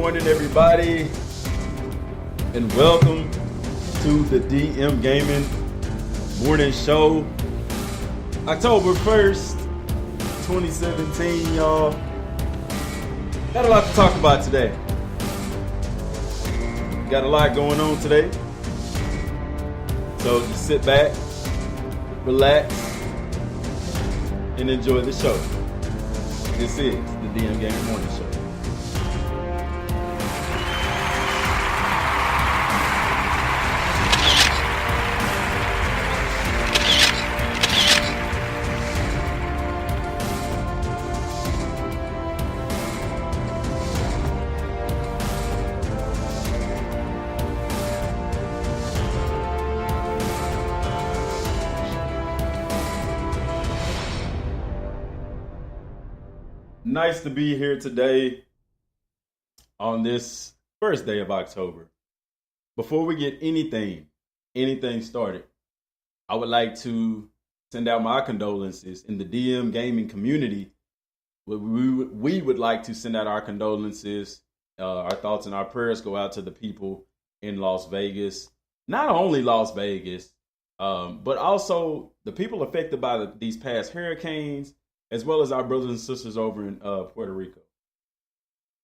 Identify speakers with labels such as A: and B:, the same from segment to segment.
A: morning, everybody, and welcome to the DM Gaming Morning Show. October 1st, 2017, y'all. Got a lot to talk about today. Got a lot going on today. So just sit back, relax, and enjoy the show. This is the DM Gaming Morning Show. Nice to be here today on this first day of October. Before we get anything started, I would like to send out my condolences in the DM gaming community. We would like to send out our condolences. Our thoughts and our prayers go out to the people in Las Vegas. Not only Las Vegas, but also the people affected by these past hurricanes, as well as our brothers and sisters over in Puerto Rico.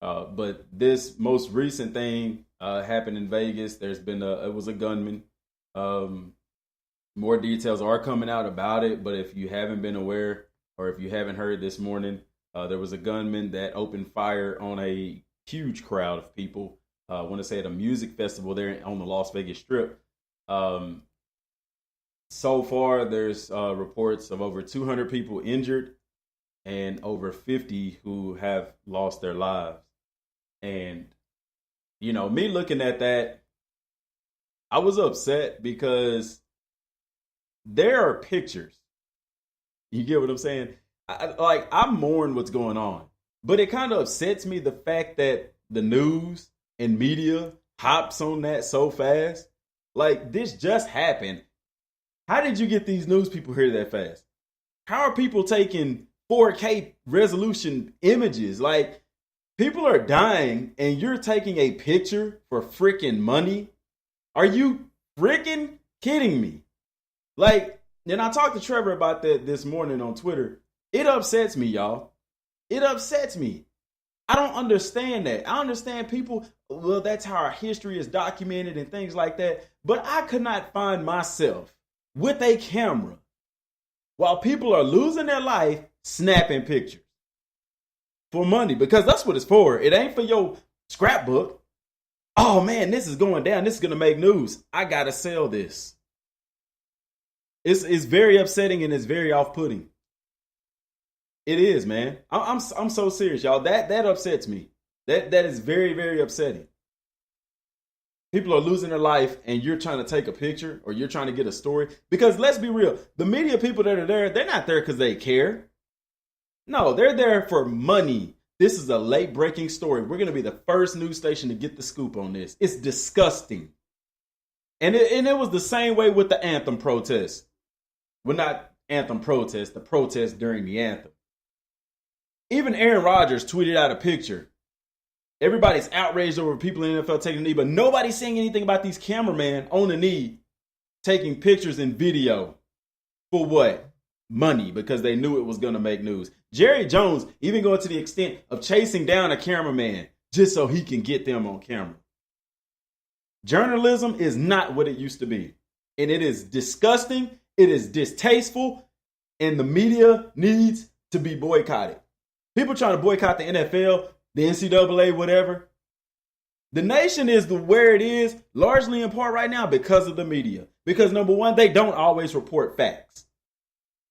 A: But this most recent thing happened in Vegas. It was a gunman. More details are coming out about it, but if you haven't been aware or if you haven't heard this morning, there was a gunman that opened fire on a huge crowd of people. I want to say at a music festival there on the Las Vegas Strip. So far, there's reports of over 200 people injured and over 50 who have lost their lives. And, you know, me looking at that, I was upset because there are pictures. You get what I'm saying? I mourn what's going on, but it kind of upsets me the fact that the news and media hops on that so fast. Like, this just happened. How did you get these news people here that fast? How are people taking 4K resolution images? Like, people are dying and you're taking a picture for freaking money? Are you freaking kidding me? Like, and I talked to Trevor about that this morning on Twitter. It upsets me, y'all. It upsets me. I don't understand that. I understand people, well, that's how our history is documented and things like that. But I could not find myself with a camera while people are losing their life snapping pictures for money, because that's what it's for. It ain't for your scrapbook. Oh man, this is going down. This is going to make news. I got to sell this. It's very upsetting and it's very off-putting. It is, man. I'm so serious, y'all. That upsets me. That is very, very upsetting. People are losing their life and you're trying to take a picture or you're trying to get a story. Because let's be real, the media people that are there, they're not there because they care. No, they're there for money. This is a late breaking story. We're going to be the first news station to get the scoop on this. It's disgusting. And it was the same way with the anthem protest. Well, not anthem protest, the protest during the anthem. Even Aaron Rodgers tweeted out a picture. Everybody's outraged over people in the NFL taking a knee, but nobody's saying anything about these cameramen on the knee taking pictures and video. For what? Money, because they knew it was going to make news. Jerry Jones even going to the extent of chasing down a cameraman just so he can get them on camera. Journalism is not what it used to be. And it is disgusting. It is distasteful. And the media needs to be boycotted. People trying to boycott the NFL, the NCAA, whatever. The nation is where it is, largely in part right now because of the media. Because number one, they don't always report facts.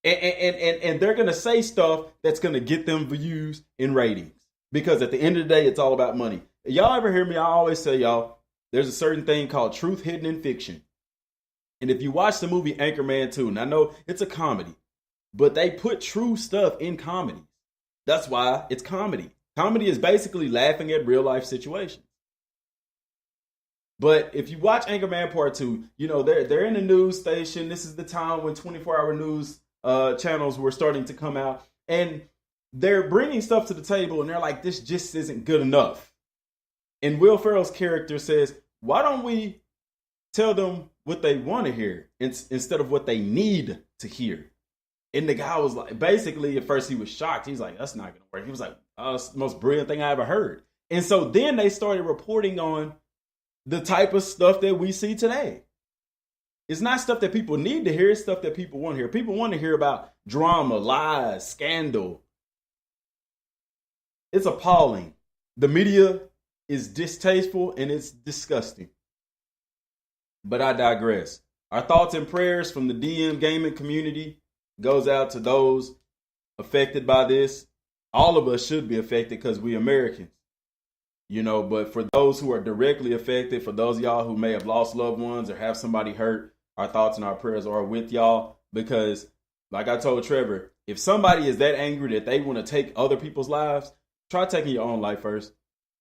A: And they're going to say stuff that's going to get them views and ratings. Because at the end of the day, it's all about money. Y'all ever hear me? I always say, y'all, there's a certain thing called truth hidden in fiction. And if you watch the movie Anchorman 2, and I know it's a comedy, but they put true stuff in comedy. That's why it's comedy. Comedy is basically laughing at real life situations. But if you watch Anchorman Part 2, you know, they're in a news station. This is the time when 24-hour news channels were starting to come out. And they're bringing stuff to the table and they're like, this just isn't good enough. And Will Ferrell's character says, why don't we tell them what they want to hear instead of what they need to hear? And the guy was like, basically, at first he was shocked. He's like, that's not going to work. He was like, oh, it's the most brilliant thing I ever heard. And so then they started reporting on the type of stuff that we see today. It's not stuff that people need to hear. It's stuff that people want to hear. People want to hear about drama, lies, scandal. It's appalling. The media is distasteful and it's disgusting. But I digress. Our thoughts and prayers from the DM gaming community goes out to those affected by this. All of us should be affected because we Americans. But for those who are directly affected, for those of y'all who may have lost loved ones or have somebody hurt, our thoughts and our prayers are with y'all. Because like I told Trevor, if somebody is that angry that they want to take other people's lives, try taking your own life first.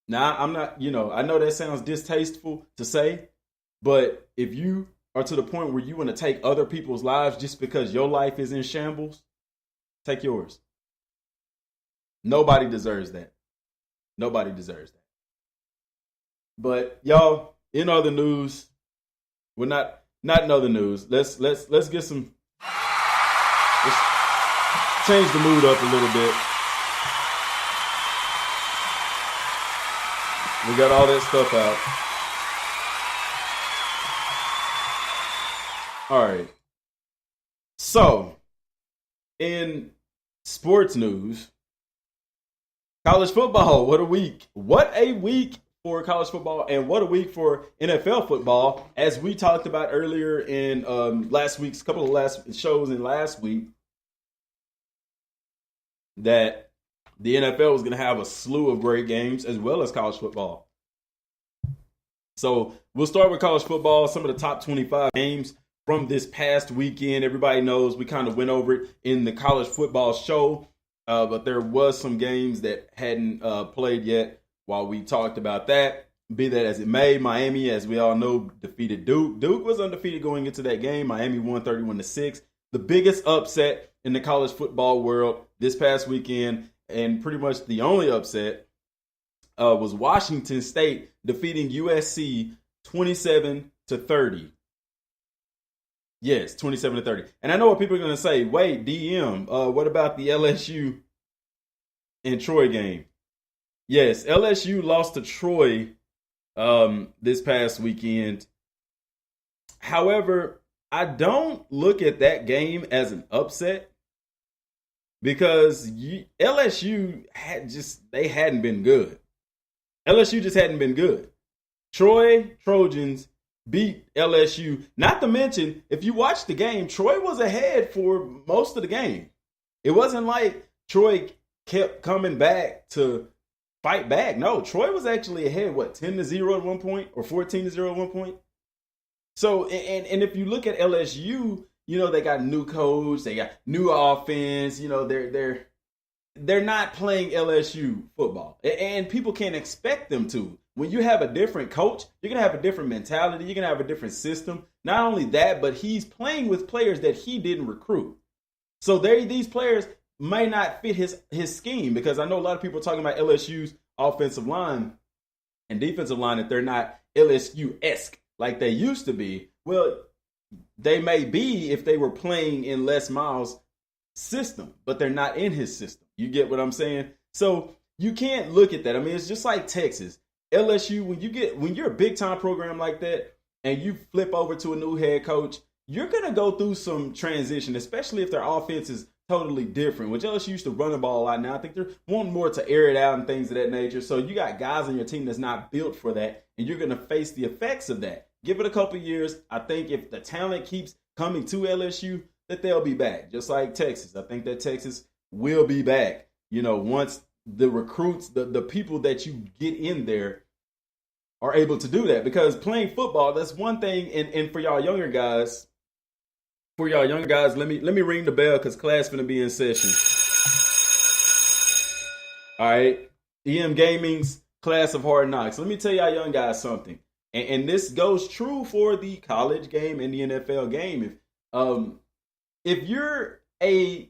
A: Now, I'm not, I know that sounds distasteful to say, but if you are to the point where you want to take other people's lives just because your life is in shambles, take yours. Nobody deserves that. Nobody deserves that. But y'all, in other news, we're not in other news. Let's get some. Let's change the mood up a little bit. We got all that stuff out. All right. So, in sports news, college football, what a week. What a week for college football, and what a week for NFL football. As we talked about earlier in last week's couple of last shows in last week, that the NFL was going to have a slew of great games as well as college football. So we'll start with college football, some of the top 25 games from this past weekend. Everybody knows we kind of went over it in the college football show, but there was some games that hadn't played yet while we talked about that. Be that as it may, Miami, as we all know, defeated Duke. Duke was undefeated going into that game. Miami won 31-6. The biggest upset in the college football world this past weekend, and pretty much the only upset, was Washington State defeating USC 27-30. Yes, 27-30. And I know what people are going to say. Wait, DM, what about the LSU and Troy game? Yes, LSU lost to Troy this past weekend. However, I don't look at that game as an upset because LSU hadn't been good. LSU just hadn't been good. Troy Trojans beat LSU. Not to mention, if you watch the game, Troy was ahead for most of the game. It wasn't like Troy kept coming back to fight back. No, Troy was actually ahead, 10-0 at one point or 14-0 at one point. So, and if you look at LSU, they got new coach, they got new offense. They're not playing LSU football, and people can't expect them to. When you have a different coach, you're gonna have a different mentality. You're gonna have a different system. Not only that, but he's playing with players that he didn't recruit. So these players may not fit his scheme, because I know a lot of people are talking about LSU's offensive line and defensive line, that they're not LSU-esque like they used to be. Well, they may be if they were playing in Les Miles' system, but they're not in his system. You get what I'm saying? So you can't look at that. I mean, it's just like Texas. LSU, when you're a big time program like that and you flip over to a new head coach, you're gonna go through some transition, especially if their offense is totally different. Which LSU used to run the ball a lot. Now I think they're wanting more to air it out and things of that nature. So you got guys on your team that's not built for that, and you're gonna face the effects of that. Give it a couple years. I think if the talent keeps coming to LSU, that they'll be back. Just like Texas. I think that Texas will be back. Once the recruits, the people that you get in there are able to do that. Because playing football, that's one thing. And for y'all younger guys, let me ring the bell because class finna be in session. All right. EM Gaming's Class of Hard Knocks. Let me tell y'all young guys something. And this goes true for the college game and the NFL game. If you're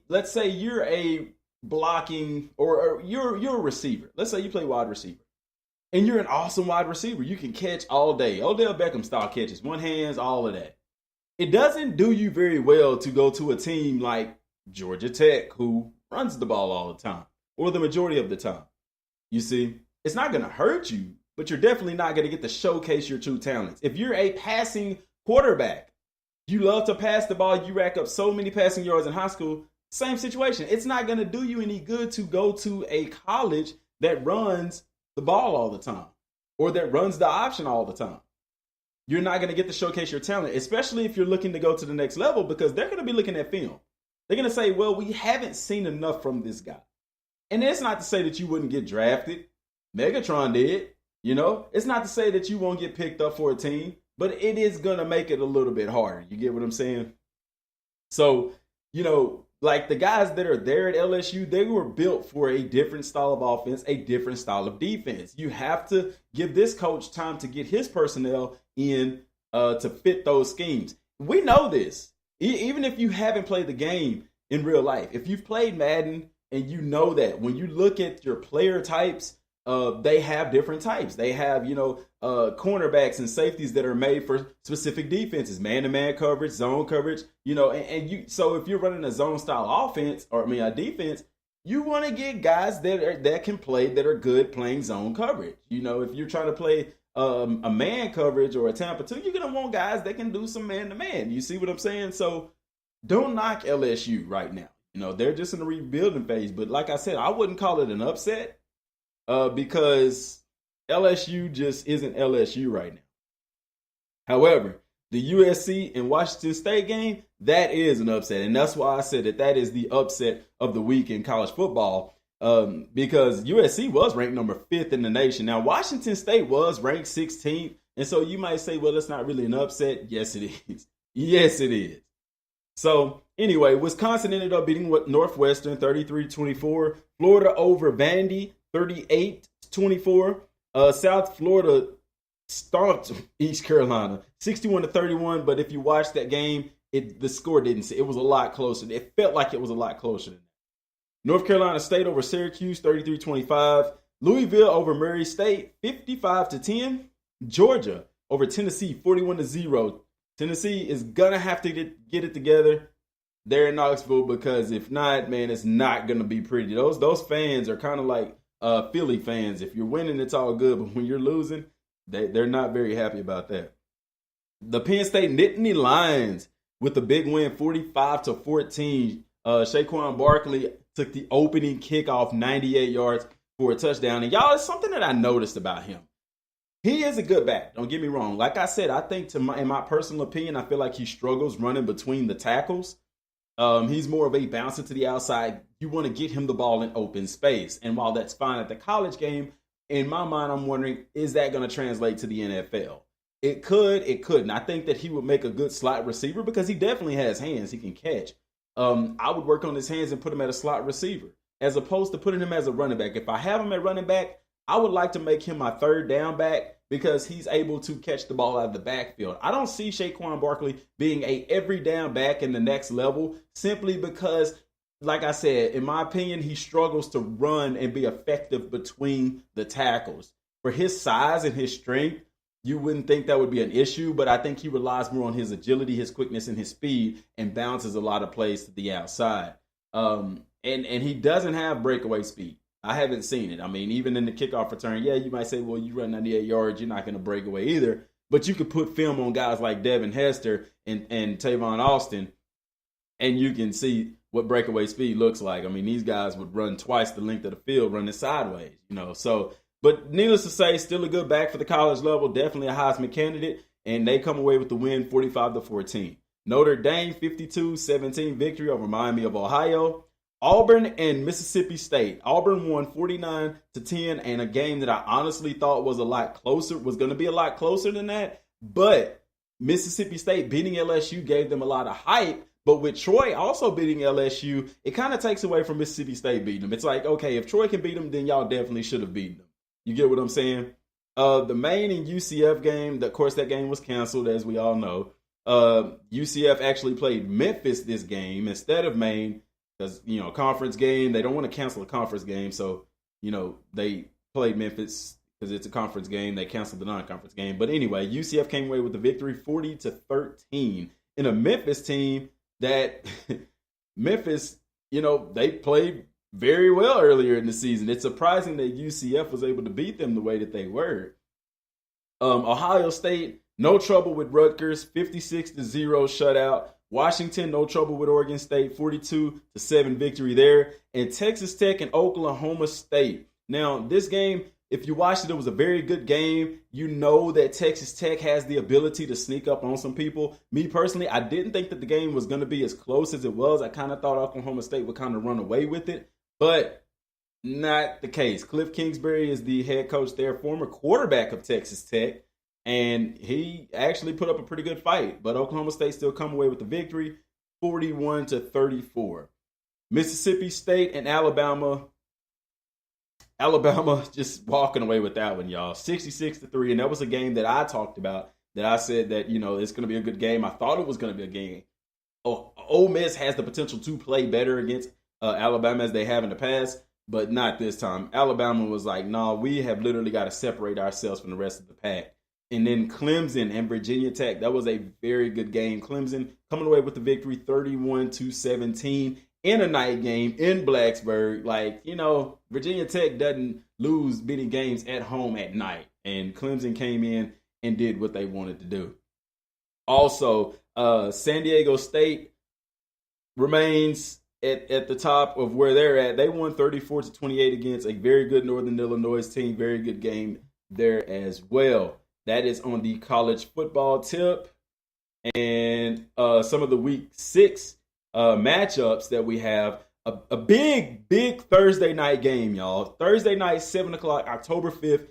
A: let's say you're a blocking or you're a receiver. Let's say you play wide receiver. and you're an awesome wide receiver. You can catch all day. Odell Beckham style catches, one hands, all of that. It doesn't do you very well to go to a team like Georgia Tech, who runs the ball all the time, or the majority of the time. You see, it's not going to hurt you, but you're definitely not going to get to showcase your true talents. If you're a passing quarterback, you love to pass the ball, you rack up so many passing yards in high school, same situation. It's not going to do you any good to go to a college that runs the ball all the time or that runs the option all the time. You're not going to get to showcase your talent, especially if you're looking to go to the next level, because they're going to be looking at film. They're going to say, well, we haven't seen enough from this guy. And it's not to say that you wouldn't get drafted. Megatron did. It's not to say that you won't get picked up for a team, but it is going to make it a little bit harder. You get what I'm saying? So, like the guys that are there at LSU, they were built for a different style of offense, a different style of defense. You have to give this coach time to get his personnel in to fit those schemes. We know this. Even if you haven't played the game in real life, if you've played Madden and you know that when you look at your player types, they have different types. They have, cornerbacks and safeties that are made for specific defenses, man-to-man coverage, zone coverage, so if you're running a zone style offense, a defense, you want to get guys that can play, that are good playing zone coverage. If you're trying to play a man coverage or a Tampa 2, you're going to want guys that can do some man-to-man. You see what I'm saying? So don't knock LSU right now. They're just in a rebuilding phase. But like I said, I wouldn't call it an upset because LSU just isn't LSU right now. However, the USC and Washington State game, that is an upset. And that's why I said that is the upset of the week in college football. Because USC was ranked number 5th in the nation. Now, Washington State was ranked 16th. And so you might say, well, it's not really an upset. Yes, it is. Yes, it is. So anyway, Wisconsin ended up beating Northwestern 33-24. Florida over Vandy 38-24. South Florida stomped East Carolina 61-31. But if you watch that game, the score didn't. It was a lot closer. It felt like it was a lot closer than that. North Carolina State over Syracuse, 33-25. Louisville over Murray State, 55-10. Georgia over Tennessee, 41-0. Tennessee is going to have to get it together there in Knoxville, because if not, man, it's not going to be pretty. Those fans are kind of like Philly fans. If you're winning, it's all good. But when you're losing, they're not very happy about that. The Penn State Nittany Lions with the big win, 45-14. Saquon Barkley took the opening kickoff 98 yards for a touchdown. And y'all, it's something that I noticed about him. He is a good back. Don't get me wrong. Like I said, I think in my personal opinion, I feel like he struggles running between the tackles. He's more of a bouncer to the outside. You want to get him the ball in open space. And while that's fine at the college game, in my mind, I'm wondering, is that going to translate to the NFL? It could, it couldn't. I think that he would make a good slot receiver because he definitely has hands. He can catch. I would work on his hands and put him at a slot receiver as opposed to putting him as a running back. If I have him at running back, I would like to make him my third down back because he's able to catch the ball out of the backfield. I don't see Saquon Barkley being a every down back in the next level simply because, like I said, in my opinion, he struggles to run and be effective between the tackles. For his size and his strength, you wouldn't think that would be an issue, but I think he relies more on his agility, his quickness, and his speed, and bounces a lot of plays to the outside. And he doesn't have breakaway speed. I haven't seen it. I mean, even in the kickoff return, yeah, you might say, well, you run 98 yards, you're not going to break away either. But you could put film on guys like Devin Hester and Tavon Austin, and you can see what breakaway speed looks like. I mean, these guys would run twice the length of the field running sideways, So, but needless to say, still a good back for the college level, definitely a Heisman candidate, and they come away with the win 45-14. Notre Dame 52-17 victory over Miami of Ohio. Auburn and Mississippi State. Auburn won 49-10, and a game that I honestly thought was going to be a lot closer than that. But Mississippi State beating LSU gave them a lot of hype. But with Troy also beating LSU, it kind of takes away from Mississippi State beating them. It's like, okay, if Troy can beat them, then y'all definitely should have beaten them. You get what I'm saying? The Maine and UCF game, of course, that game was canceled, as we all know. UCF actually played Memphis this game instead of Maine. Because, conference game, they don't want to cancel a conference game. So, they played Memphis because it's a conference game. They canceled the non-conference game. But anyway, UCF came away with the victory 40-13 in a Memphis team that Memphis, they played very well earlier in the season. It's surprising that UCF was able to beat them the way that they were. Ohio State, no trouble with Rutgers, 56-0 shutout. Washington, no trouble with Oregon State, 42-7 victory there. And Texas Tech and Oklahoma State. Now, this game, if you watched it, it was a very good game. You know that Texas Tech has the ability to sneak up on some people. Me personally, I didn't think that the game was going to be as close as it was. I kind of thought Oklahoma State would kind of run away with it, but not the case. Cliff Kingsbury is the head coach there, former quarterback of Texas Tech, and he actually put up a pretty good fight. But Oklahoma State still come away with the victory, 41-34. Mississippi State and Alabama. Alabama just walking away with that one, y'all. 66-3, and that was a game that I talked about, that I said that, it's going to be a good game. I thought it was going to be a game. Ole Miss has the potential to play better against Alabama as they have in the past, but not this time. Alabama was like, no, we have literally got to separate ourselves from the rest of the pack. And then Clemson and Virginia Tech, that was a very good game. Clemson coming away with the victory 31-17 in a night game in Blacksburg. Virginia Tech doesn't lose many games at home at night. And Clemson came in and did what they wanted to do. Also, San Diego State remains at the top of where they're at. They won 34-28 against a very good Northern Illinois team. Very good game there as well. That is on the college football tip. And some of the week 6 matchups that we have. A big Thursday night game, y'all. Thursday night, 7 o'clock, October 5th.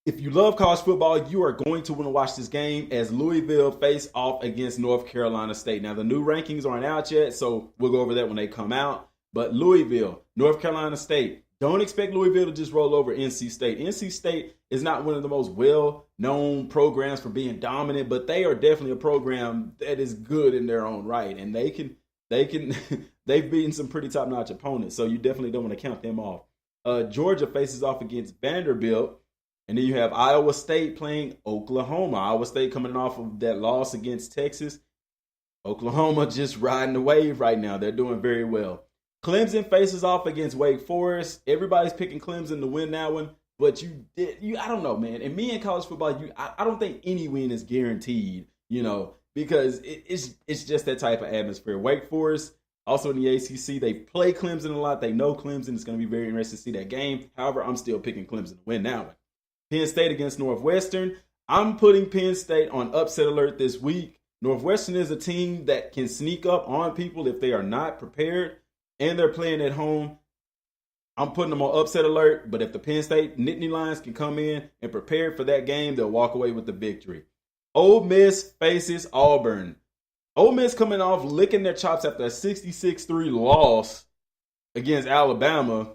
A: If you love college football, you are going to want to watch this game as Louisville face off against North Carolina State. Now, the new rankings aren't out yet, so we'll go over that when they come out. But Louisville, North Carolina State, don't expect Louisville to just roll over NC State. NC State is not one of the most well-known programs for being dominant, but they are definitely a program that is good in their own right, and they've beaten some pretty top-notch opponents, so you definitely don't want to count them off. Georgia faces off against Vanderbilt, and then you have Iowa State playing Oklahoma. Iowa State coming off of that loss against Texas. Oklahoma just riding the wave right now. They're doing very well. Clemson faces off against Wake Forest. Everybody's picking Clemson to win that one, but I don't know, man. And me in college football, I don't think any win is guaranteed, because it's just that type of atmosphere. Wake Forest, also in the ACC, they play Clemson a lot. They know Clemson. It's going to be very interesting to see that game. However, I'm still picking Clemson to win that one. Penn State against Northwestern. I'm putting Penn State on upset alert this week. Northwestern is a team that can sneak up on people if they are not prepared, and they're playing at home. I'm putting them on upset alert, but if the Penn State Nittany Lions can come in and prepare for that game, they'll walk away with the victory. Ole Miss faces Auburn. Ole Miss coming off licking their chops after a 66-3 loss against Alabama.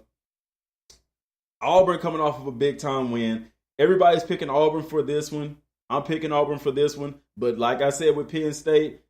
A: Auburn coming off of a big-time win. Everybody's picking Auburn for this one. I'm picking Auburn for this one. But like I said with Penn State,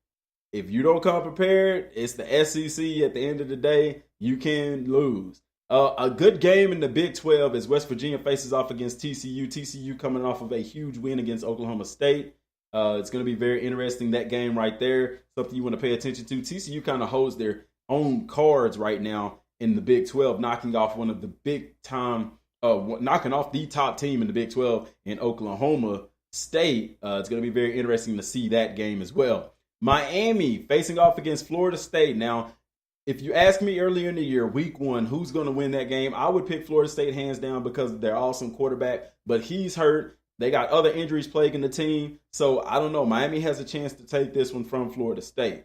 A: if you don't come prepared, it's the SEC at the end of the day. You can lose. A good game in the Big 12 is West Virginia faces off against TCU. TCU coming off of a huge win against Oklahoma State. It's going to be very interesting, that game right there. Something you want to pay attention to. TCU kind of holds their own cards right now in the Big 12, knocking off one of the big-time knocking off the top team in the Big 12 in Oklahoma State. It's going to be very interesting to see that game as well. Miami facing off against Florida State. Now, if you ask me earlier in the year, week 1, who's going to win that game, I would pick Florida State hands down because of their awesome quarterback, but he's hurt. They got other injuries plaguing the team, so I don't know. Miami has a chance to take this one from Florida State.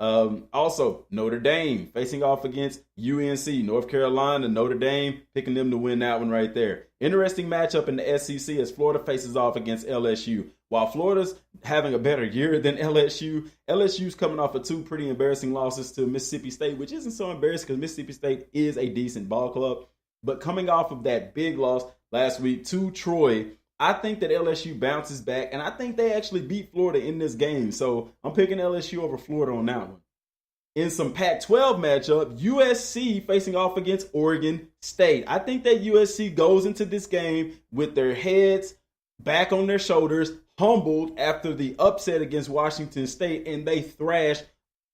A: Also, Notre Dame facing off against UNC. North Carolina, Notre Dame, picking them to win that one right there. Interesting matchup in the SEC as Florida faces off against LSU. While Florida's having a better year than LSU, LSU's coming off of 2 pretty embarrassing losses to Mississippi State, which isn't so embarrassing because Mississippi State is a decent ball club. But coming off of that big loss last week to Troy, I think that LSU bounces back, and I think they actually beat Florida in this game. So I'm picking LSU over Florida on that one. in some Pac-12 matchup, USC facing off against Oregon State. I think that USC goes into this game with their heads back on their shoulders, humbled after the upset against Washington State, and they thrash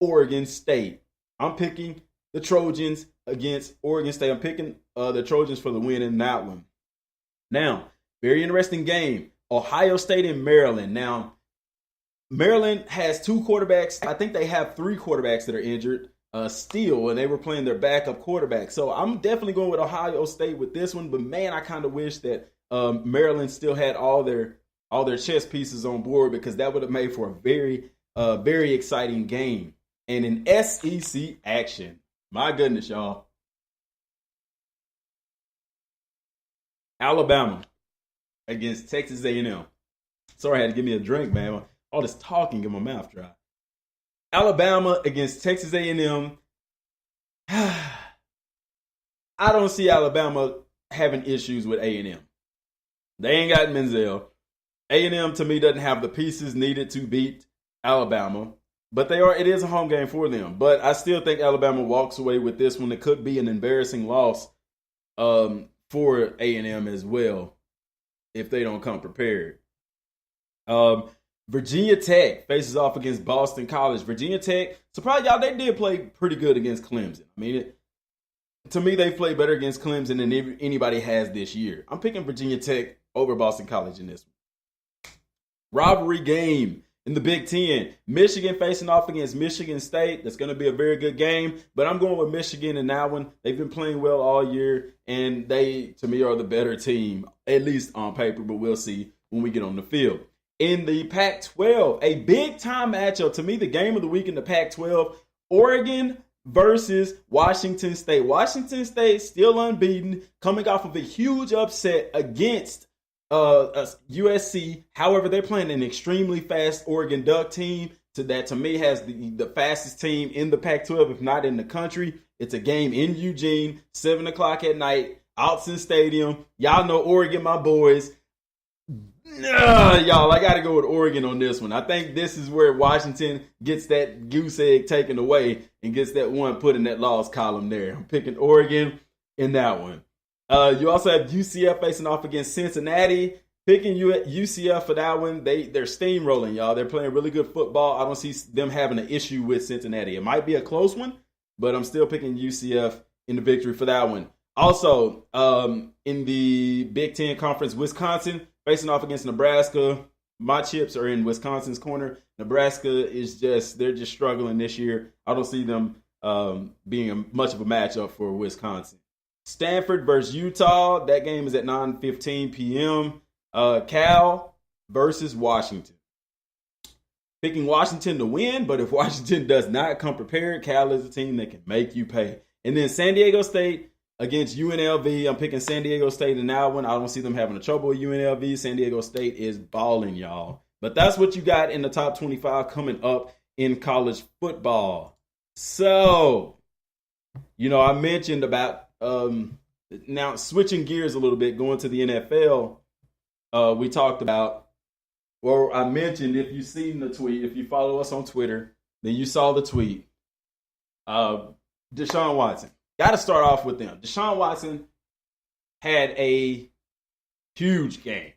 A: Oregon State. I'm picking the Trojans against Oregon State. I'm picking the Trojans for the win in that one. Now, very interesting game. Ohio State and Maryland. Now, Maryland has 2 quarterbacks. I think they have 3 quarterbacks that are injured still, and they were playing their backup quarterback. So I'm definitely going with Ohio State with this one. But man, I kind of wish that Maryland still had all their chess pieces on board, because that would have made for a very exciting game. And in SEC action, my goodness, y'all, Alabama against Texas A&M. Sorry, I had to give me a drink, man. All this talking in my mouth dry. Alabama against Texas A&M. I don't see Alabama having issues with A&M. They ain't got Menzel. A&M, to me, doesn't have the pieces needed to beat Alabama. But it is a home game for them. But I still think Alabama walks away with this one. It could be an embarrassing loss for A&M as well if they don't come prepared. Virginia Tech faces off against Boston College. Virginia Tech, surprise y'all, they did play pretty good against Clemson. I mean, to me, they played better against Clemson than anybody has this year. I'm picking Virginia Tech over Boston College in this one. Rivalry game in the Big Ten. Michigan facing off against Michigan State. That's going to be a very good game, but I'm going with Michigan in that one. They've been playing well all year, and they, to me, are the better team, at least on paper, but we'll see when we get on the field. In the Pac-12, a big-time matchup. To me, the game of the week in the Pac-12, Oregon versus Washington State. Washington State still unbeaten, coming off of a huge upset against USC. However, they're playing an extremely fast Oregon Duck team that, to me, has the fastest team in the Pac-12, if not in the country. It's a game in Eugene, 7 o'clock at night, Autzen Stadium. Y'all know Oregon, my boys. Y'all, I got to go with Oregon on this one. I think this is where Washington gets that goose egg taken away and gets that one put in that loss column there. I'm picking Oregon in that one. You also have UCF facing off against Cincinnati. Picking UCF for that one. They're steamrolling, y'all. They're playing really good football. I don't see them having an issue with Cincinnati. It might be a close one, but I'm still picking UCF in the victory for that one. Also, in the Big Ten Conference, Wisconsin facing off against Nebraska. My chips are in Wisconsin's corner. Nebraska they're just struggling this year. I don't see them being much of a matchup for Wisconsin. Stanford versus Utah. That game is at 9:15 p.m. Cal versus Washington. Picking Washington to win, but if Washington does not come prepared, Cal is a team that can make you pay. And then San Diego State against UNLV. I'm picking San Diego State in that one. I don't see them having a trouble with UNLV. San Diego State is balling, y'all. But that's what you got in the top 25 coming up in college football. So, I mentioned about now switching gears a little bit, going to the NFL. We talked about, or I mentioned, if you've seen the tweet, if you follow us on Twitter, then you saw the tweet. Deshaun Watson. Got to start off with them. Deshaun Watson had a huge game.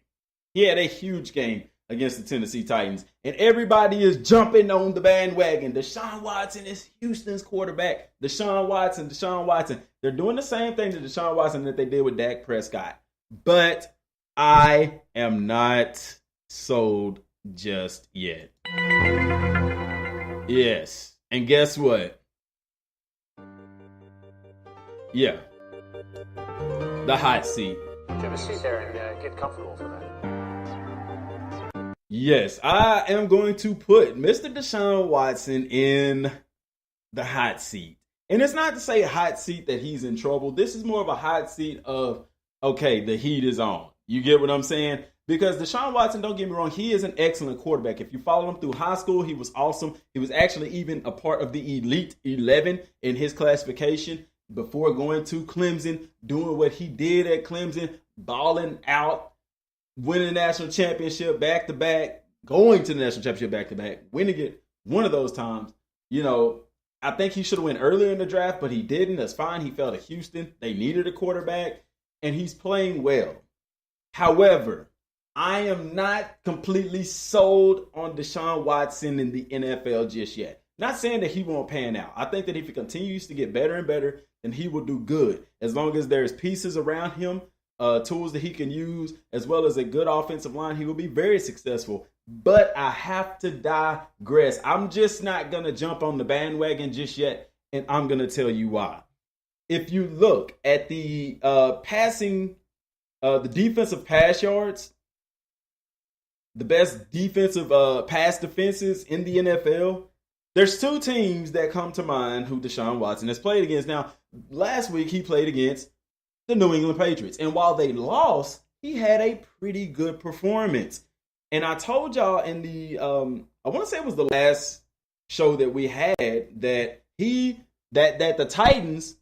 A: He had a huge game against the Tennessee Titans. And everybody is jumping on the bandwagon. Deshaun Watson is Houston's quarterback. Deshaun Watson. They're doing the same thing to Deshaun Watson that they did with Dak Prescott. But I am not sold just yet. Yes. And guess what? Yeah. The hot seat.
B: Have a seat there and get comfortable for that.
A: Yes, I am going to put Mr. Deshaun Watson in the hot seat. And it's not to say hot seat that he's in trouble. This is more of a hot seat of, okay, the heat is on. You get what I'm saying? Because Deshaun Watson, don't get me wrong, he is an excellent quarterback. If you follow him through high school, he was awesome. He was actually even a part of the Elite 11 in his classification before going to Clemson, doing what he did at Clemson, balling out, winning the national championship back-to-back, going to the national championship back-to-back, winning it one of those times. I think he should have went earlier in the draft, but he didn't. That's fine. He fell to Houston. They needed a quarterback, and he's playing well. However, I am not completely sold on Deshaun Watson in the NFL just yet. Not saying that he won't pan out. I think that if he continues to get better and better, then he will do good. As long as there's pieces around him, tools that he can use, as well as a good offensive line, he will be very successful. But I have to digress. I'm just not going to jump on the bandwagon just yet, and I'm going to tell you why. If you look at the the defensive pass yards, the best defensive pass defenses in the NFL, there's two teams that come to mind who Deshaun Watson has played against. Now, last week he played against the New England Patriots, and while they lost, he had a pretty good performance. And I told y'all in the, I want to say it was the last show that we had, that the Titans,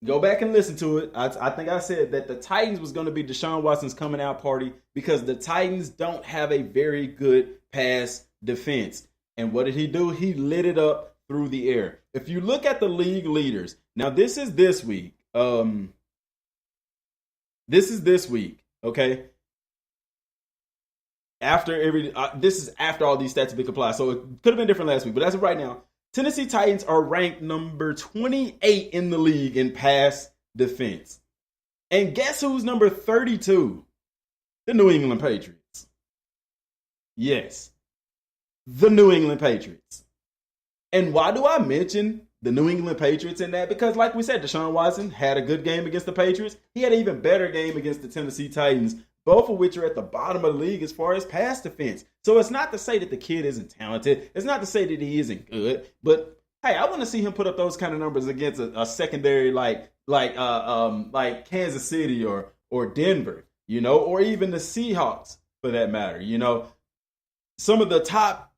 A: go back and listen to it. I think I said that the Titans was going to be Deshaun Watson's coming out party because the Titans don't have a very good pass defense. And what did he do? He lit it up through the air. If you look at the league leaders, now this is this week. This is this week, okay? This is after all these stats have been complied, so it could have been different last week. But as of right now, Tennessee Titans are ranked number 28 in the league in pass defense. And guess who's number 32? The New England Patriots. Yes, the New England Patriots. And why do I mention the New England Patriots in that? Because like we said, Deshaun Watson had a good game against the Patriots. He had an even better game against the Tennessee Titans, both of which are at the bottom of the league as far as pass defense. So it's not to say that the kid isn't talented. It's not to say that he isn't good. But hey, I want to see him put up those kind of numbers against a secondary like Kansas City or Denver, or even the Seahawks for that matter. Some of the top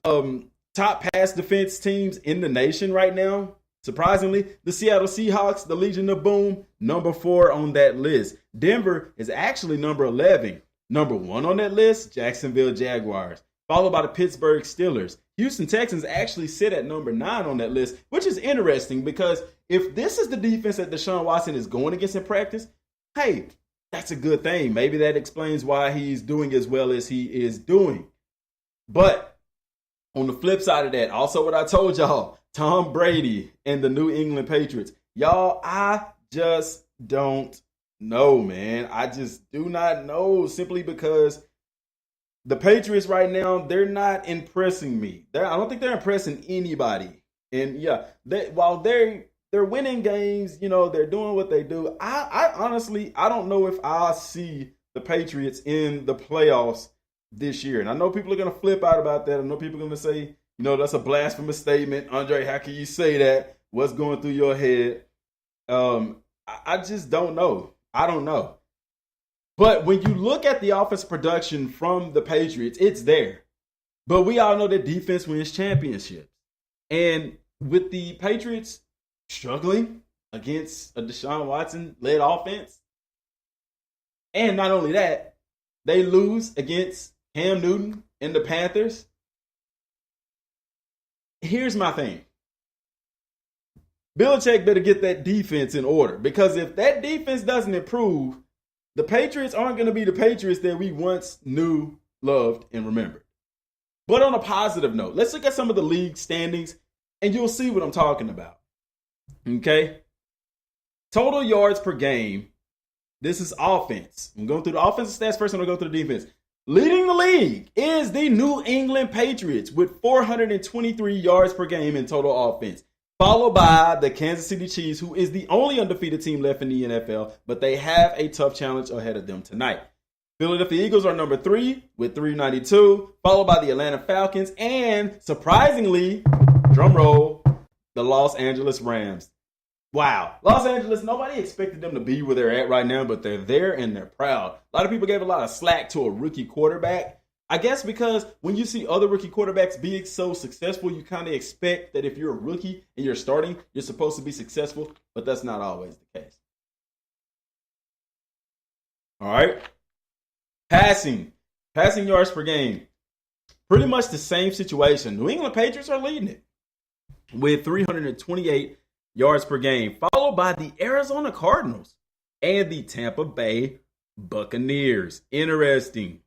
A: pass defense teams in the nation right now. Surprisingly, the Seattle Seahawks, the Legion of Boom, number 4 on that list. Denver is actually number 11. Number 1 on that list, Jacksonville Jaguars, followed by the Pittsburgh Steelers. Houston Texans actually sit at number 9 on that list, which is interesting because if this is the defense that Deshaun Watson is going against in practice, hey, that's a good thing. Maybe that explains why he's doing as well as he is doing. But on the flip side of that, also what I told y'all, Tom Brady and the New England Patriots. Y'all, I just don't know, man. I just do not know, simply because the Patriots right now, they're not impressing me. I don't think they're impressing anybody. And yeah, while they're winning games, they're doing what they do. I honestly, I don't know if I'll see the Patriots in the playoffs this year. And I know people are going to flip out about that. I know people are going to say, that's a blasphemous statement. Andre, how can you say that? What's going through your head? I just don't know. I don't know. But when you look at the offense production from the Patriots, it's there. But we all know that defense wins championships. And with the Patriots struggling against a Deshaun Watson-led offense, and not only that, they lose against Cam Newton and the Panthers. Here's my thing. Belichick better get that defense in order, because if that defense doesn't improve, the Patriots aren't going to be the Patriots that we once knew, loved, and remembered. But on a positive note, let's look at some of the league standings, and you'll see what I'm talking about. Okay? Total yards per game. This is offense. I'm going through the offensive stats first, and I'll go through the defense. Leading the league is the New England Patriots with 423 yards per game in total offense, followed by the Kansas City Chiefs, who is the only undefeated team left in the NFL, but they have a tough challenge ahead of them tonight. Philadelphia Eagles are number 3 with 392, followed by the Atlanta Falcons, and surprisingly, drum roll, the Los Angeles Rams. Wow. Los Angeles, nobody expected them to be where they're at right now, but they're there and they're proud. A lot of people gave a lot of slack to a rookie quarterback. I guess because when you see other rookie quarterbacks being so successful, you kind of expect that if you're a rookie and you're starting, you're supposed to be successful, but that's not always the case. All right. Passing yards per game. Pretty much the same situation. New England Patriots are leading it. with 328 yards per game, followed by the Arizona Cardinals and the Tampa Bay Buccaneers. Interesting.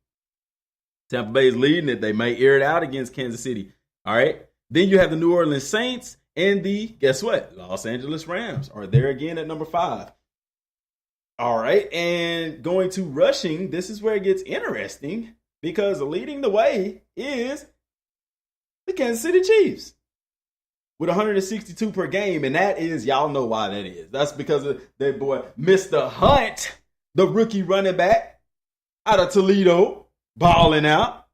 A: Tampa Bay's leading it. They may air it out against Kansas City. All right. Then you have the New Orleans Saints and the, guess what? Los Angeles Rams are there again at number 5. All right. And going to rushing, this is where it gets interesting because leading the way is the Kansas City Chiefs with 162 per game. And that is, y'all know why that is. That's because of their boy, Mr. Hunt, the rookie running back out of Toledo, balling out.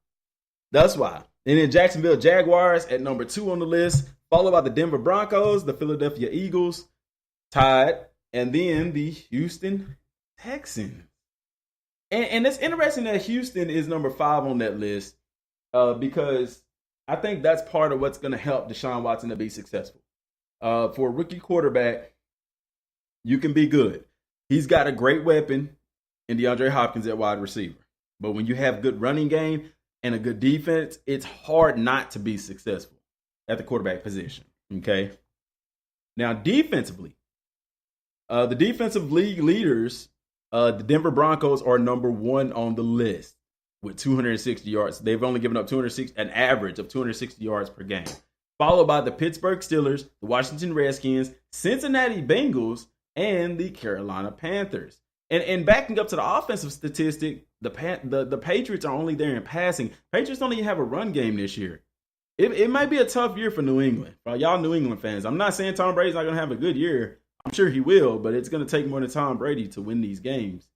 A: That's why. And then Jacksonville Jaguars at number 2 on the list, followed by the Denver Broncos, the Philadelphia Eagles, tied, and then the Houston Texans. And it's interesting that Houston is number 5 on that list because I think that's part of what's going to help Deshaun Watson to be successful. For a rookie quarterback, you can be good. He's got a great weapon in DeAndre Hopkins at wide receiver. But when you have good running game and a good defense, it's hard not to be successful at the quarterback position. Okay. Now, defensively, the defensive league leaders, the Denver Broncos are number 1 on the list with 260 yards. They've only given up an average of 260 yards per game, followed by the Pittsburgh Steelers, the Washington Redskins, Cincinnati Bengals, and the Carolina Panthers. And backing up to the offensive statistic, the Patriots are only there in passing. Patriots don't even have a run game this year. It might be a tough year for New England. For y'all New England fans, I'm not saying Tom Brady's not going to have a good year. I'm sure he will, but it's going to take more than Tom Brady to win these games.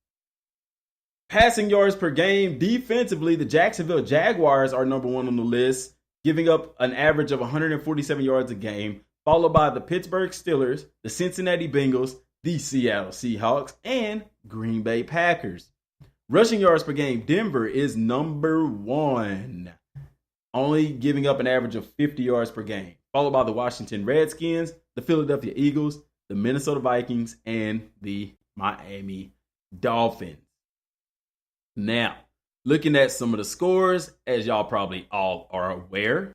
A: Passing yards per game, defensively, the Jacksonville Jaguars are number 1 on the list, giving up an average of 147 yards a game, followed by the Pittsburgh Steelers, the Cincinnati Bengals, the Seattle Seahawks, and Green Bay Packers. Rushing yards per game, Denver is number 1, only giving up an average of 50 yards per game, followed by the Washington Redskins, the Philadelphia Eagles, the Minnesota Vikings, and the Miami Dolphins. Now, looking at some of the scores, as y'all probably all are aware,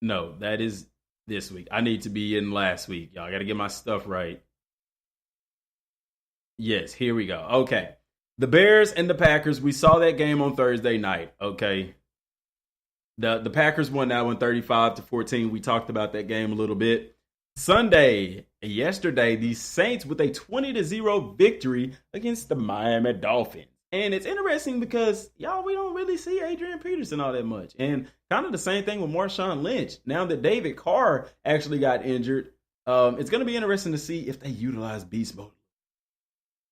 A: no, that is this week. I need to be in last week. Y'all got to get my stuff right. Yes, here we go. Okay. The Bears and the Packers, we saw that game on Thursday night. Okay. The Packers won that one 35-14. We talked about that game a little bit. Sunday, yesterday, the Saints with a 20-0 victory against the Miami Dolphins. And it's interesting because, y'all, we don't really see Adrian Peterson all that much. And kind of the same thing with Marshawn Lynch. Now that David Carr actually got injured, it's going to be interesting to see if they utilize beast mode.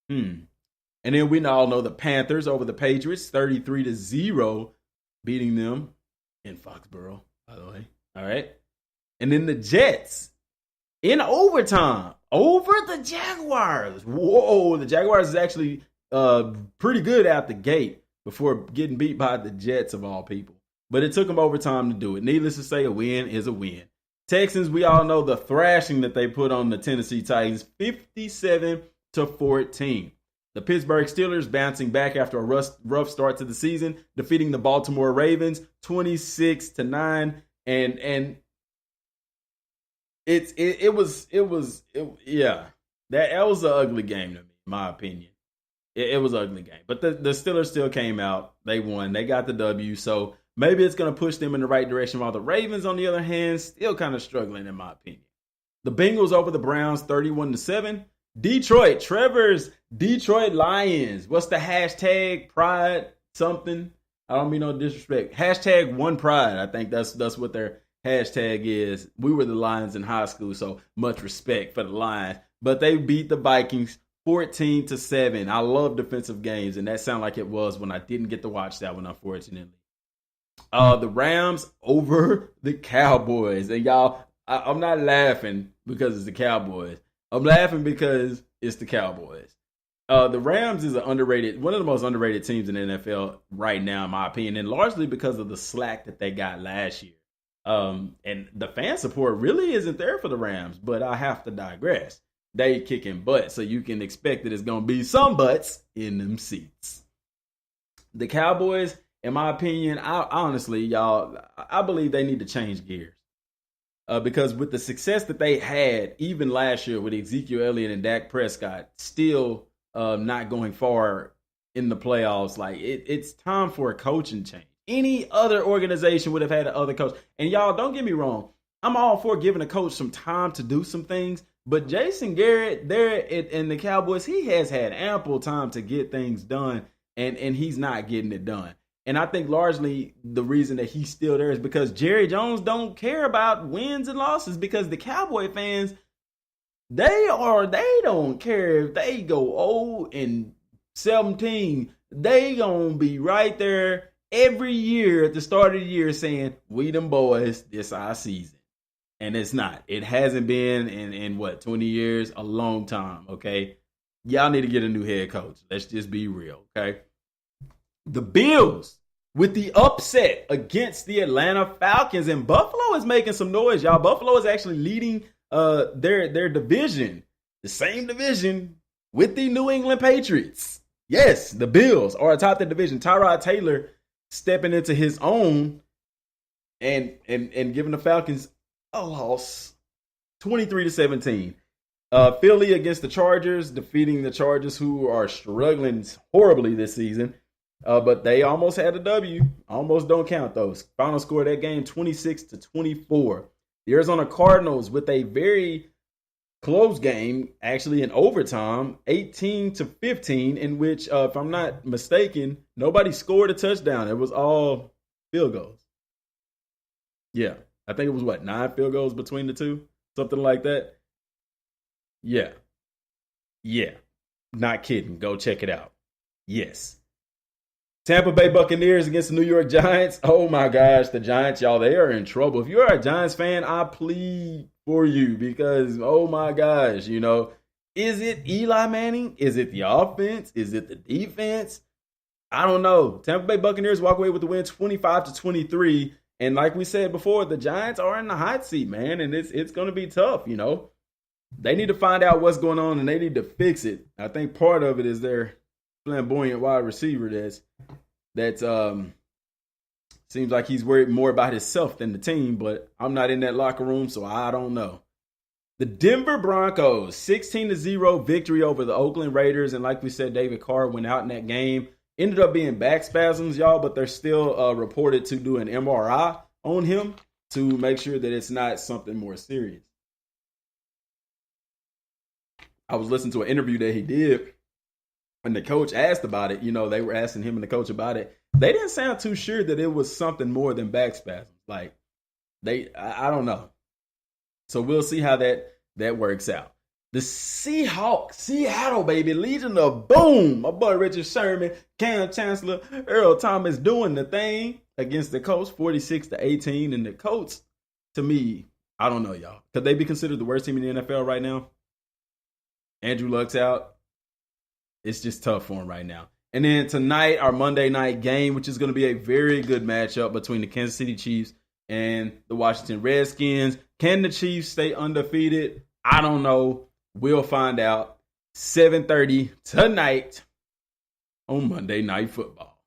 A: And then we all know the Panthers over the Patriots, 33-0, beating them in Foxborough, by the way. All right. And then the Jets in overtime over the Jaguars. Whoa, the Jaguars is actually pretty good out the gate before getting beat by the Jets of all people. But it took them overtime to do it. Needless to say, a win is a win. Texans, we all know the thrashing that they put on the Tennessee Titans, 57-14. The Pittsburgh Steelers bouncing back after a rough start to the season, defeating the Baltimore Ravens 26-9. And it was that was an ugly game to me, in my opinion. It was an ugly game. But the Steelers still came out. They won. They got the W. So maybe it's going to push them in the right direction, while the Ravens, on the other hand, still kind of struggling, in my opinion. The Bengals over the Browns 31-7. Detroit, Trevor's Detroit Lions. What's the hashtag? Pride something. I don't mean no disrespect. Hashtag one pride. I think that's what their hashtag is. We were the Lions in high school, so much respect for the Lions. But they beat the Vikings 14-7. I love defensive games, and that sounded like it was when I didn't get to watch that one, unfortunately. The Rams over the Cowboys. And y'all, I'm not laughing because it's the Cowboys. I'm laughing because it's the Cowboys. The Rams is one of the most underrated teams in the NFL right now, in my opinion, and largely because of the slack that they got last year. And the fan support really isn't there for the Rams, but I have to digress. They kicking butt, so you can expect that it's going to be some butts in them seats. The Cowboys in my opinion, I honestly, y'all, I believe they need to change gears. Because with the success that they had, even last year with Ezekiel Elliott and Dak Prescott, still not going far in the playoffs, like it's time for a coaching change. Any other organization would have had another coach. And y'all, don't get me wrong, I'm all for giving a coach some time to do some things. But Jason Garrett there in the Cowboys, he has had ample time to get things done, and he's not getting it done. And I think largely the reason that he's still there is because Jerry Jones don't care about wins and losses, because the Cowboy fans, they don't care if they go 0-17. They gonna be right there every year at the start of the year saying, we them boys, this our season. And it's not. It hasn't been in what, 20 years? A long time, okay? Y'all need to get a new head coach. Let's just be real, okay? The Bills with the upset against the Atlanta Falcons, and Buffalo is making some noise, y'all. Buffalo is actually leading their division, the same division with the New England Patriots. Yes, the Bills are atop the division. Tyrod Taylor stepping into his own and giving the Falcons a loss, 23-17. Philly against the Chargers, defeating the Chargers, who are struggling horribly this season. But they almost had a W. Almost don't count those. Final score of that game, 26-24. The Arizona Cardinals with a very close game, actually in overtime, 18-15, in which, if I'm not mistaken, nobody scored a touchdown. It was all field goals. Yeah, I think it was, 9 field goals between the two? Something like that. Yeah. Not kidding. Go check it out. Yes. Tampa Bay Buccaneers against the New York Giants. Oh my gosh, the Giants, y'all, they are in trouble. If you're a Giants fan, I plead for you, because, oh my gosh, is it Eli Manning? Is it the offense? Is it the defense? I don't know. Tampa Bay Buccaneers walk away with the win 25-23. And like we said before, the Giants are in the hot seat, man, and it's going to be tough, They need to find out what's going on, and they need to fix it. I think part of it is their flamboyant wide receiver that seems like he's worried more about himself than the team, but I'm not in that locker room, so I don't know. The Denver Broncos, 16-0 victory over the Oakland Raiders, and like we said, David Carr went out in that game. Ended up being back spasms, y'all, but they're still reported to do an MRI on him to make sure that it's not something more serious. I was listening to an interview that he did, and the coach asked about it. They were asking him and the coach about it. They didn't sound too sure that it was something more than back spasms. Like, I don't know. So we'll see how that works out. The Seahawks, Seattle, baby, Legion of Boom. My boy Richard Sherman, Cam Chancellor, Earl Thomas doing the thing against the Colts, 46-18. And the Colts, to me, I don't know, y'all. Could they be considered the worst team in the NFL right now? Andrew Luck's out. It's just tough for him right now. And then tonight, our Monday night game, which is going to be a very good matchup between the Kansas City Chiefs and the Washington Redskins. Can the Chiefs stay undefeated? I don't know. We'll find out. 7:30 tonight on Monday Night Football.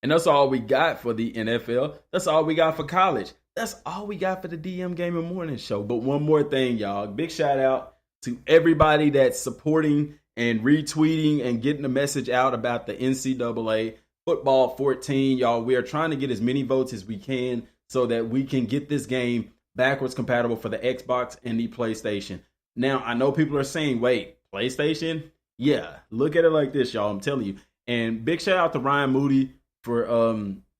A: And that's all we got for the NFL. That's all we got for college. That's all we got for the DM Gamer Morning Show. But one more thing, y'all. Big shout out to everybody that's supporting and retweeting and getting the message out about the NCAA Football 14. Y'all, we are trying to get as many votes as we can so that we can get this game backwards compatible for the Xbox and the PlayStation. Now, I know people are saying, wait, PlayStation? Yeah, look at it like this, y'all. I'm telling you. And big shout out to Ryan Moody for,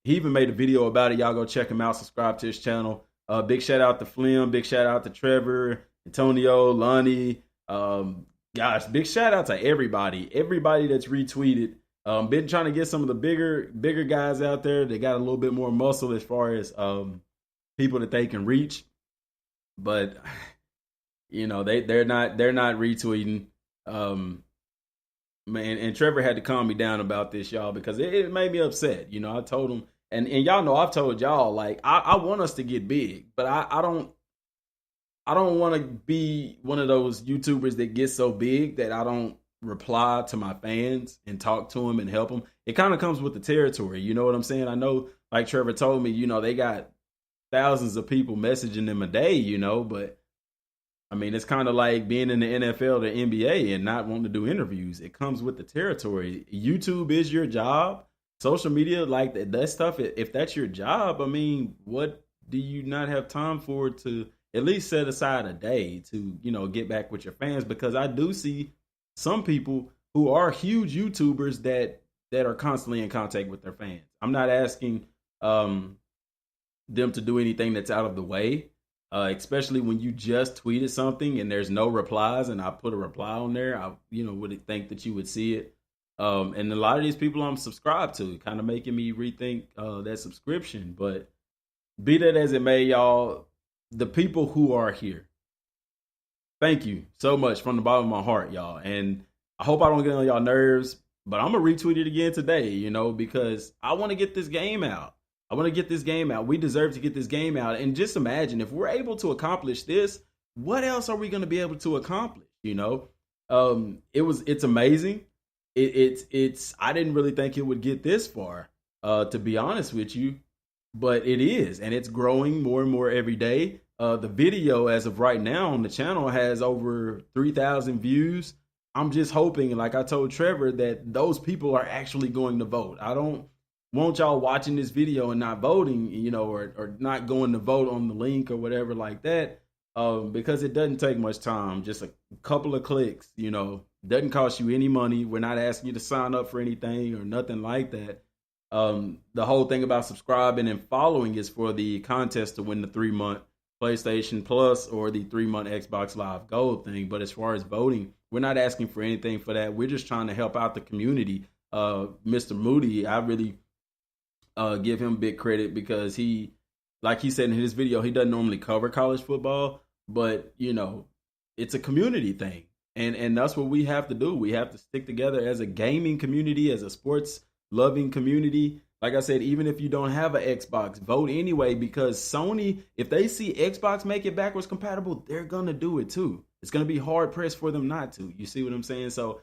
A: he even made a video about it. Y'all go check him out. Subscribe to his channel. Big shout out to Flim. Big shout out to Trevor, Antonio, Lonnie. Gosh, big shout out to everybody. Everybody that's retweeted. Been trying to get some of the bigger guys out there. They got a little bit more muscle as far as people that they can reach. But they're not retweeting. Man, and Trevor had to calm me down about this, y'all, because it made me upset. I told him, and y'all know I've told y'all, like, I want us to get big, but I don't want to be one of those YouTubers that gets so big that I don't reply to my fans and talk to them and help them. It kind of comes with the territory. You know what I'm saying? I know, like Trevor told me, you know, they got thousands of people messaging them a day, you know, but I mean, it's kind of like being in the NFL or the NBA and not wanting to do interviews. It comes with the territory. YouTube is your job. Social media, like that stuff, if that's your job, I mean, what do you not have time for to at least set aside a day to, you know, get back with your fans? Because I do see some people who are huge YouTubers that are constantly in contact with their fans. I'm not asking them to do anything that's out of the way. Especially when you just tweeted something and there's no replies, and I put a reply on there, I would think that you would see it. And a lot of these people I'm subscribed to, kind of making me rethink that subscription. But be that as it may, y'all, the people who are here, thank you so much from the bottom of my heart, y'all. And I hope I don't get on y'all nerves, but I'm gonna retweet it again today, you know, because I want to get this game out. I want to get this game out. We deserve to get this game out. And just imagine if we're able to accomplish this, what else are we going to be able to accomplish? You know, it's amazing. It's I didn't really think it would get this far, to be honest with you, but it is, and it's growing more and more every day. The video as of right now on the channel has over 3,000 views. I'm just hoping, like I told Trevor, that those people are actually going to vote. I don't want y'all watching this video and not voting, you know, or not going to vote on the link or whatever like that, because it doesn't take much time. Just a couple of clicks, you know, doesn't cost you any money. We're not asking you to sign up for anything or nothing like that. The whole thing about subscribing and following is for the contest to win the 3-month PlayStation Plus or the 3-month Xbox Live Gold thing. But as far as voting, we're not asking for anything for that. We're just trying to help out the community. Mr. Moody, I really give him big credit because he, like he said in his video, he doesn't normally cover college football, but you know, it's a community thing. And that's what we have to do. We have to stick together as a gaming community, as a sports loving community. Like I said, even if you don't have an Xbox, vote anyway, because Sony, if they see Xbox make it backwards compatible, they're going to do it too. It's going to be hard pressed for them not to. You see what I'm saying? So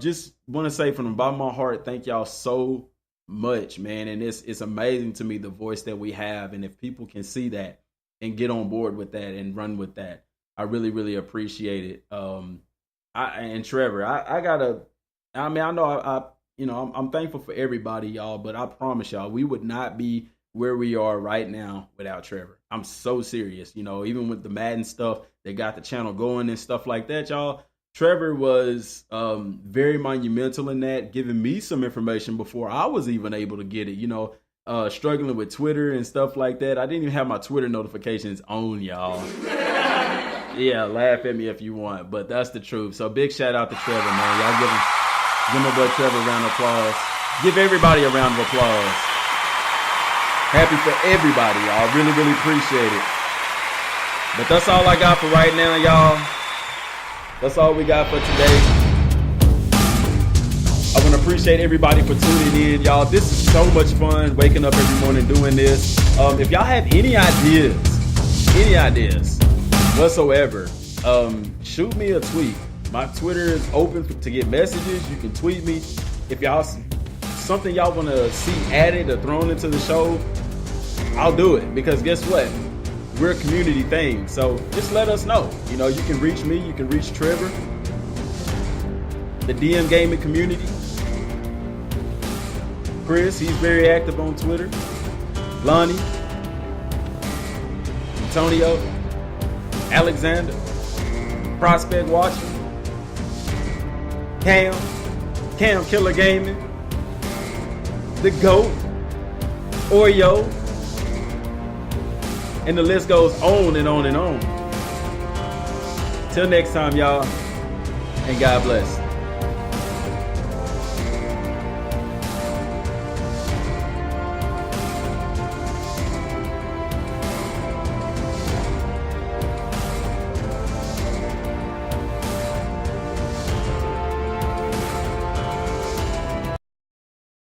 A: just want to say from the bottom of my heart, thank y'all so much, man. And it's amazing to me, the voice that we have. And if people can see that and get on board with that and run with that, I really, really appreciate it. And Trevor, I'm thankful for everybody, y'all, but I promise y'all, we would not be where we are right now without Trevor. I'm so serious. You know, even with the Madden stuff, they got the channel going and stuff like that, y'all. Trevor was very monumental in that, giving me some information before I was even able to get it, you know, struggling with Twitter and stuff like that. I didn't even have my Twitter notifications on, y'all. Yeah, laugh at me if you want, but that's the truth. So big shout out to Trevor, man. Y'all give my boy Trevor a round of applause. Give everybody a round of applause. Happy for everybody, y'all. Really, really appreciate it. But that's all I got for right now, y'all. That's all we got for today. I want to appreciate everybody for tuning in, y'all. This is so much fun, waking up every morning doing this. If y'all have any ideas whatsoever, shoot me a tweet. My Twitter is open to get messages. You can tweet me. If y'all something y'all want to see added or thrown into the show, I'll do it. Because guess what? We're a community thing. So just let us know. You know, you can reach me. You can reach Trevor. The DM Gaming community. Chris, he's very active on Twitter. Lonnie. Antonio. Alexander. Prospect Watcher. Cam Killer Gaming. The GOAT. Oreo. And the list goes on and on and on. Till next time, y'all. And God bless.